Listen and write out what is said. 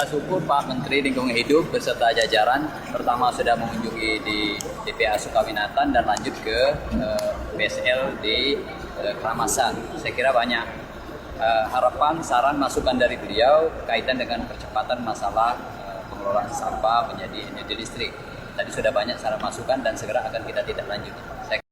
kita syukur Pak Menteri Lingkungan Hidup beserta jajaran pertama sudah mengunjungi di TPA Sukawinatan dan lanjut ke BSL di Keramasan. Saya kira banyak harapan, saran, masukan dari beliau kaitan dengan percepatan masalah pengelolaan sampah menjadi energi listrik. Tadi sudah banyak saran masukan dan segera akan kita tindak lanjut.